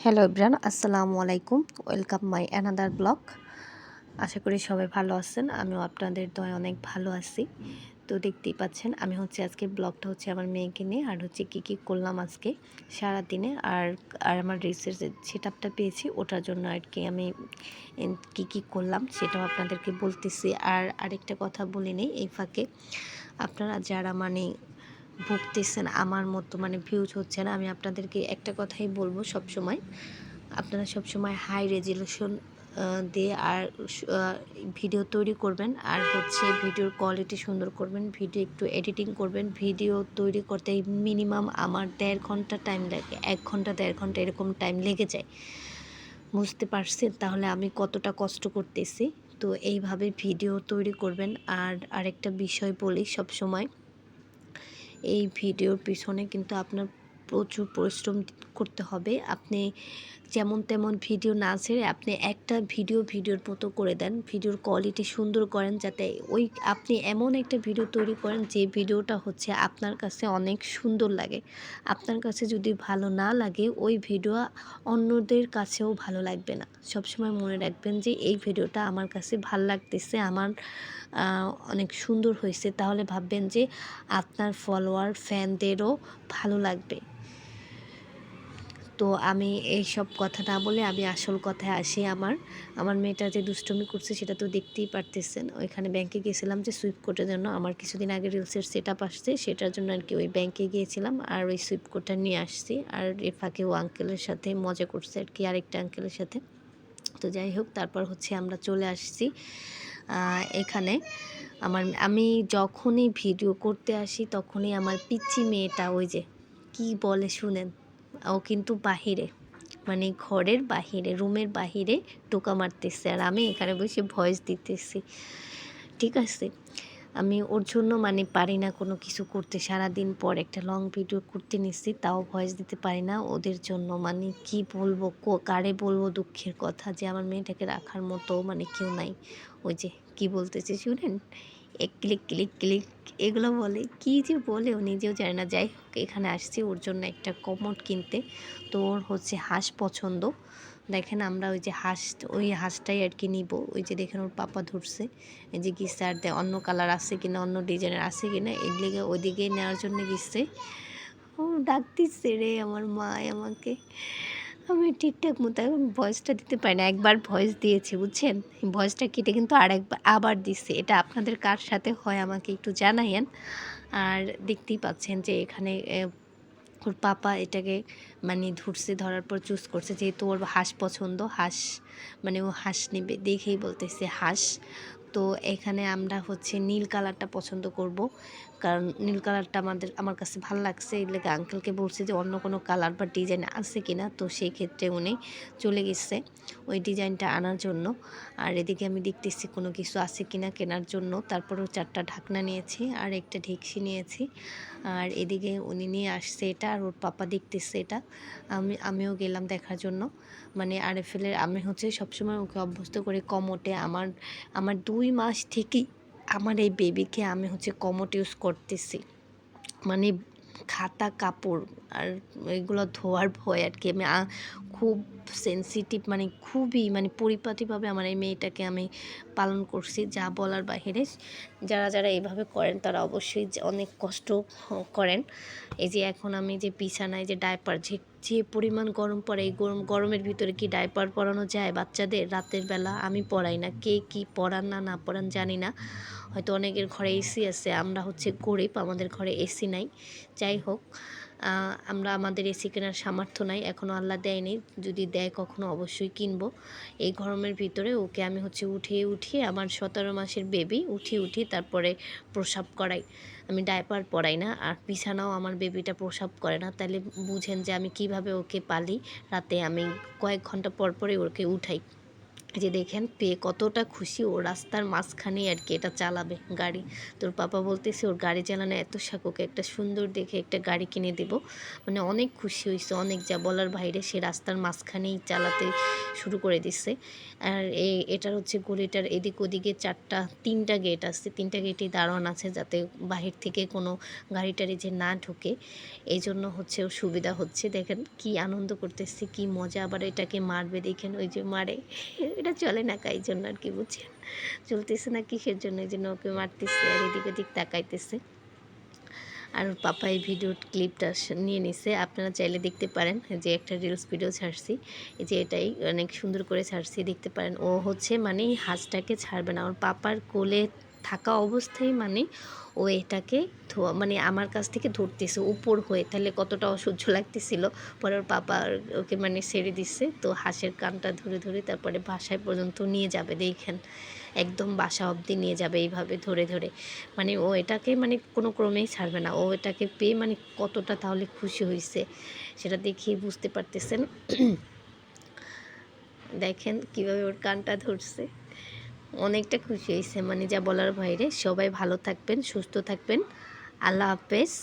Hello everyone, আসসালামু আলাইকুম। Welcome my another blog. আশা করি সবাই ভালো আছেন। আমিও আপনাদের দয়ায় অনেক ভালো আছি। তো দেখতেই পাচ্ছেন আমি আজকে ব্লগটা আমার মেয়েকে নিয়ে, আর কী করলাম আজকে সারাদিনে, আর আমার রিসের যে সেটআপটা পেয়েছি ওটার জন্য আর কি আমি কী করলাম সেটাও আপনাদেরকে বলতেছি। আর আরেকটা কথা বলে নেই এই ফাঁকে, আপনারা যারা ভুগতেছেন আমার মতো ভিউজ হচ্ছে না, আমি আপনাদেরকে একটা কথাই বলবো, সবসময় আপনারা সবসময় হাই রেজুলেশন দিয়ে আর ভিডিও তৈরি করবেন, আর ভিডিওর কোয়ালিটি সুন্দর করবেন, ভিডিও একটু এডিটিং করবেন। ভিডিও তৈরি করতে মিনিমাম আমার 1.5 ঘন্টা টাইম লাগে, 1 ঘন্টা 1.5 ঘন্টা এরকম টাইম লেগে যায়। বুঝতে পারছেন তাহলে আমি কতটা কষ্ট করতেছি। তো এইভাবে ভিডিও তৈরি করবেন। আর আরেকটা বিষয় বলি, সবসময় এই ভিডিওর পিছনে কিন্তু আপনার প্রচুর পরিশ্রম করতে হবে। আপনি যেমন তেমন ভিডিও না ছেড়ে আপনি একটা ভিডিওর মতো করে দেন, ভিডিওর কোয়ালিটি সুন্দর করেন, যাতে আপনি এমন একটা ভিডিও তৈরি করেন যে ভিডিওটা আপনার কাছে অনেক সুন্দর লাগে। আপনার কাছে যদি ভালো না লাগে ওই ভিডিও অন্যদের কাছেও ভালো লাগবে না। সবসময় মনে রাখবেন যে এই ভিডিওটা আমার কাছে ভালো লাগতেছে, আমার অনেক সুন্দর হয়েছে, তাহলে ভাববেন যে আপনার ফলোয়ার ফ্যানদেরও ভালো লাগবে। তো আমি এইসব কথা না বলে আমি আসল কথায় আসি। আমার মেয়েটা যে দুষ্টুমি করছে সেটা তো দেখতেই পারতেছেন। ওইখানে ব্যাংকে গিয়েছিলাম যে সুইপ কোডের জন্য, আমার কিছুদিন আগে রিলসের সেটআপ আসছে, সেটার জন্য আর কি ওই ব্যাংকে গিয়েছিলাম, আর ওই সুইপ কোডটা নিয়ে আসছি। আর এর ফাঁকে ও আঙ্কেলের সাথে মজা করছে আর কি, আরেকটা আঙ্কেলের সাথে। তো যাই হোক, তারপর আমরা চলে আসছি এখানে। আমি যখনই ভিডিও করতে আসি তখনই আমার পিচ্চি মেয়েটা ওই যে কি বলে শুনেন, ও কিন্তু বাহিরে ঘরের বাহিরে, রুমের বাহিরে টোকা মারতেছে, আর আমি এখানে বসে ভয়েস দিতেছি। ঠিক আছে, আমি ওর জন্য পারি না কোনো কিছু করতে। সারাদিন পর একটা লং ভিডিও করতে নিচ্ছি, তাও ভয়েস দিতে পারি না ওদের জন্য। কি বলবো, কারে বলবো দুঃখের কথা, যে আমার মেয়েটাকে রাখার মতো কেউ নাই। ওই যে কি বলতেছে শুনেন, ক্লিক ক্লিক ক্লিক এগুলো বলে, কি যে বলে ও নিজেও জানে না। যাই হোক, এখানে আসছি ওর জন্য একটা কমোড কিনতে। তো ওর হাঁস পছন্দ। দেখেন আমরা ওই হাঁসটাই আর কি নিব। ওই যে দেখেন ওর পাপা ধরছে, এই যে গিসে, আর অন্য কালার আছে কিনা, অন্য ডিজাইনের আছে কিনা, এর লেগে ওইদিকে নেওয়ার জন্য গিসছে। ও ডাক দিচ্ছে রে আমার মা আমাকে। আমি ঠিকঠাক মতো এখন ভয়েসটা দিতে পারি না, একবার ভয়েস দিয়েছি বুঝছেন, ভয়েসটা কেটে কিন্তু আবার দিচ্ছে। এটা আপনাদের কার সাথে হয় আমাকে একটু জানাইয়েন। আর দেখতেই পাচ্ছেন যে এখানে ওর পাপা এটাকে ধরছে, ধরার পর চুজ করছে, যেহেতু ওর হাঁস পছন্দ, হাঁস ও হাঁস নেবে, দেখেই বলতেছে হাঁস। তো এখানে আমরা নীল কালারটা পছন্দ করব, কারণ নীল কালারটা আমার কাছে ভালো লাগছে। এর লেগে আঙ্কেলকে বলছি যে অন্য কোনো কালার বা ডিজাইন আছে কিনা, তো সেই ক্ষেত্রে উনি চলে গেছে ওই ডিজাইনটা আনার জন্য। আর এদিকে আমি দেখতেছি কোনো কিছু আছে কিনা কেনার জন্য। তারপরেও 4টা ঢাকনা নিয়েছি আর একটা ঢেঁকসি নিয়েছি। আর এদিকে উনি নিয়ে আসছে এটা, আর ওর পাপা দেখতেছে এটা। আমিও গেলাম দেখার জন্য। আরএফএলের আমি সবসময় ওকে অভ্যস্ত করে কমোটে। আমার 2 মাস থেকেই আমার এই বেবিকে আমি কমোট ইউজ করতেছি। খাতা কাপড় আর এগুলো ধোয়ার ভয় আর কি। আমি খুব সেন্সিটিভ, খুবই পরিপাটিভাবে আমার এই মেয়েটাকে আমি পালন করছি, যা বলার বাহিরে। যারা এইভাবে করেন তারা অবশ্যই অনেক কষ্ট করেন। এই যে এখন আমি যে বিছানায় যে ডায়পার, যে পরিমাণ গরম পড়ে, এই গরমের ভিতরে কি ডায়পার পরানো যায় বাচ্চাদের রাতের বেলা? আমি পরাই না, কে কি পরান না পরান জানি না। হয়তো অনেকের ঘরে এসি আছে, আমরা গরিব, আমাদের ঘরে এসি নাই। যাই হোক, আমাদের এসি কেনার সামর্থ্য নাই, এখনও আল্লাহ দেয়নি। যদি দেয় কখনো অবশ্যই কিনবো। এই গরমের ভিতরে ওকে আমি উঠিয়ে আমার 17 মাসের বেবি উঠিয়ে তারপরে প্রসাব করাই। আমি ডায়পার পরাই না, আর বিছানাও আমার বেবিটা প্রসাব করে না। তাহলে বুঝেন যে আমি কিভাবে ওকে পালি। রাতে আমি কয়েক ঘন্টা পর পরে ওকে উঠাই। এই যে দেখেন পেয়ে কতটা খুশি, ও রাস্তার মাঝখানেই আর কি এটা চালাবে গাড়ি। তোর পাপা বলতেছে ওর গাড়ি চালানো এত শখ, ওকে একটা সুন্দর দেখে একটা গাড়ি কিনে দেব। মানে অনেক খুশি হয়েছে, অনেক যা বলার বাইরে। সে রাস্তার মাঝখানেই চালাতে শুরু করে দিচ্ছে। আর এটার হচ্ছে গলিটার এদিক ওদিকে তিনটা গেট আছে, তিনটা গেটই দারোয়ান আছে যাতে বাহির থেকে কোনো গাড়ি টাড়ি যে না ঢোকে, এই জন্য হচ্ছে ওর সুবিধা হচ্ছে। দেখেন কি আনন্দ করতেছে, কি মজা। আবার এটাকে মারবে, দেখেন ওই যে মারে। এটা চলে না এই জন্য আর কি, বুঝছেন? চলতেছে না কিসের জন্য, এই জন্য ওকে মারতেছে আর এদিক ওদিক তাকাইতেছে। আর ওর পাপা এই ভিডিওর ক্লিপটা নিয়ে নিছে, আপনারা চাইলে দেখতে পারেন। যে একটা রিলস ভিডিও ছাড়ছি, এই যে এটাই অনেক সুন্দর করে ছাড়ছি, দেখতে পারেন। ও হচ্ছে মানে হাঁসটাকে ছাড়বে না, ওর পাপার কোলে থাকা অবস্থায় মানে ও এটাকে মানে আমার কাছ থেকে ধরতেছে উপর হয়ে, তাহলে কতটা অসহ্য লাগতেছিল। পরে ওর পাপা ওকে মানে ছেড়ে দিচ্ছে, তো হাঁসের কানটা ধরে ধরে তারপরে বাসায় পর্যন্ত নিয়ে যাবে, দেখেন একদম বাসা অবধি নিয়ে যাবে এইভাবে ধরে ধরে। মানে ও এটাকে মানে কোনো ক্রমেই ছাড়বে না, ও এটাকে পেয়ে মানে কতটা তাহলে খুশি হয়েছে সেটা দেখিয়ে বুঝতে পারতেছেন। দেখেন কিভাবে ওর কানটা ধরছে, অনেকটা খুশি হয়েছে, মানে যা বলার বাইরে। সবাই ভালো থাকবেন, সুস্থ থাকবেন। আল্লাহ হাফেজ।